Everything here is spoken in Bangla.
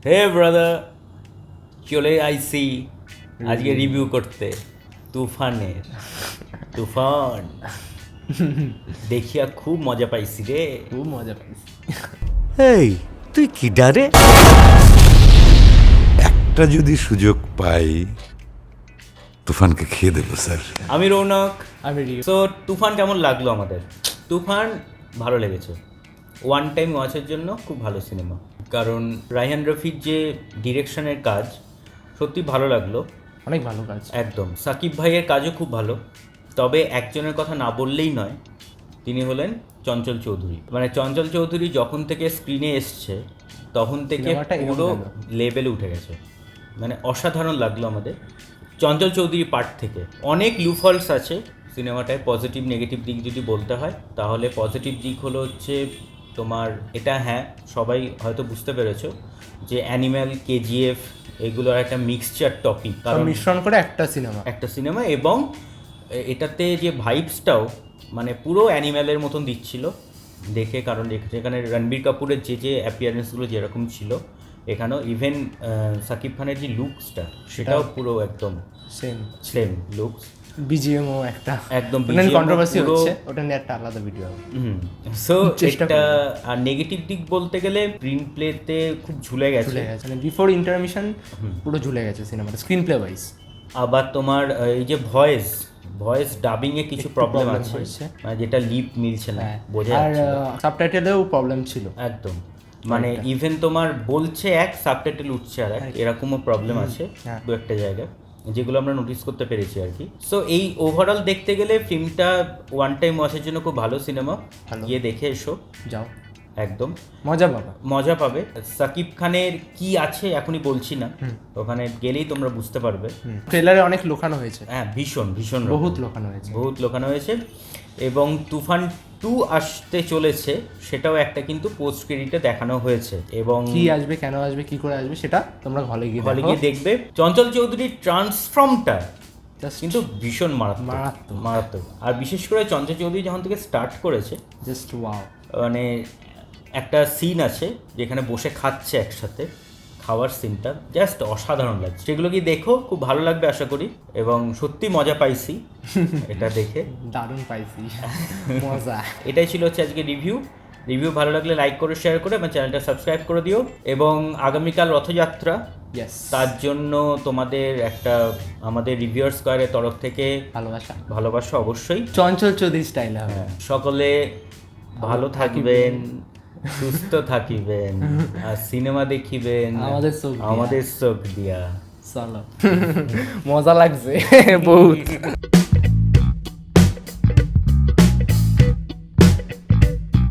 হে ব্রাদার, চলে আইসি আজকে রিভিউ করতে তুফান দেখিয়া খুব মজা পাইছি রে। খুব মজা পাইছি। এই তুই কি ডারে? একটা যদি সুযোগ পাই তুফানকে খেয়ে দেবো স্যার। আমি রৌনক। আমি রিও। সো তুফান কেমন লাগলো আমাদের? তুফান ভালো লেগেছে, ওয়ান টাইম ওয়াচের জন্য খুব ভালো সিনেমা। কারণ রায়হান রফির যে ডিরেকশনের কাজ সত্যি ভালো লাগলো, অনেক ভালো কাজ। একদম। সাকিব ভাইয়ের কাজও খুব ভালো, তবে একজনের কথা না বললেই নয়, তিনি হলেন চঞ্চল চৌধুরী। মানে চঞ্চল চৌধুরী যখন থেকে স্ক্রিনে এসছে তখন থেকে সিনেমাটা এগোতে পুরো লাগলো। লেভেলে উঠে গেছে। মানে অসাধারণ লাগলো আমাদের চঞ্চল চৌধুরী পার্ট থেকে। অনেক লুফলস আছে সিনেমাটায়, পজিটিভ নেগেটিভ দিক যদি বলতে হয় তাহলে পজিটিভ দিক হলো হচ্ছে তোমার এটা, হ্যাঁ সবাই হয়তো বুঝতে পেরেছো যে অ্যানিম্যাল, কেজিএফ এগুলোর একটা মিক্সচার টপিক, কারণ মিশ্রণ করে একটা সিনেমা এবং এটাতে যে ভাইবসটাও মানে পুরো অ্যানিম্যালের মতন দিচ্ছিল দেখে। কারণ যেখানে রণবীর কাপুরের যে অ্যাপিয়ারেন্সগুলো যেরকম ছিল, এখানেও ইভেন সাকিব খানের যে লুকসটা সেটাও পুরো একদম সেম লুকস। বিজিএমও একটা একদম কন্ট্রোভার্সি হচ্ছে, ওটা নিয়ে একটা আলাদা ভিডিও হবে। সো চেষ্টা এটা। আর নেগেটিভ দিক বলতে গেলে স্ক্রিন প্লেতে খুব ঝুলে গেছে, মানে বিফোর ইন্টারমিশন পুরো ঝুলে গেছে সিনেমাটা স্ক্রিন প্লে ওয়াইজ। আবার তোমার এই যে ভয়েস ডাবিংয়ে কিছু প্রবলেম আছে, মানে যেটা লিপ মিলছে না, বোঝা আর যাচ্ছে না। সাবটাইটেলেও প্রবলেম ছিল একদম, মানে ইভেন তোমার বলছে এক, সাবটাইটেল উঠছে আর এক, এরকমও প্রবলেম আছে দু একটা জায়গায়, যেগুলো আমরা নোটিস করতে পেরেছি আর কি। সো এই ওভারঅল দেখতে গেলে ফিল্মটা ওয়ান টাইম ওয়াচের জন্য খুব ভালো সিনেমা, গিয়ে দেখে এসো, যাও একদম মজা পাবে। সাকিব খানের কি আছে এখনই বলছি না, ওখানে গেলেই তোমরা বুঝতে পারবে। ট্রেলারে অনেক লোকানো হয়েছে, হ্যাঁ ভীষণ বহুত লোকানো হয়েছে। এবং তুফান 2 আসতে চলেছে, সেটাও একটা কিন্তু পোস্ট ক্রেডিটে দেখানো হয়েছে। এবং কি আসবে, কেন আসবে, কি করে আসবে সেটা তোমরা হলে গিয়ে দেখবে। চঞ্চল চৌধুরীর ট্রান্সফর্মটা কিন্তু ভীষণ মারাত্মক। আর বিশেষ করে চঞ্চল চৌধুরী যখন থেকে স্টার্ট করেছে, জাস্ট ওয়াও। মানে একটা সিন আছে যেখানে বসে খাচ্ছে একসাথে, খাওয়ার সিনটা জাস্ট অসাধারণ লাগছে। সেগুলো কি দেখো, খুব ভালো লাগবে আশা করি। এবং সত্যি মজা পাইছি এটা দেখে, দারুণ পাইছি মজা। এটাই ছিল হচ্ছে আজকে রিভিউ। ভালো লাগলে লাইক করে, শেয়ার করে এবং চ্যানেলটা সাবস্ক্রাইব করে দিও। এবং আগামীকাল রথযাত্রা, তার জন্য তোমাদের একটা আমাদের রিভিউয়ার স্কোয়ারের তরফ থেকে ভালোবাসা অবশ্যই চঞ্চল চৌধুরী স্টাইল হবে। সকলে ভালো থাকবেন, সুস্থ থাকিবেন, আর সিনেমা দেখিবেন আমাদের চোখ দিয়া। চলো মজা লাগছে বহুত।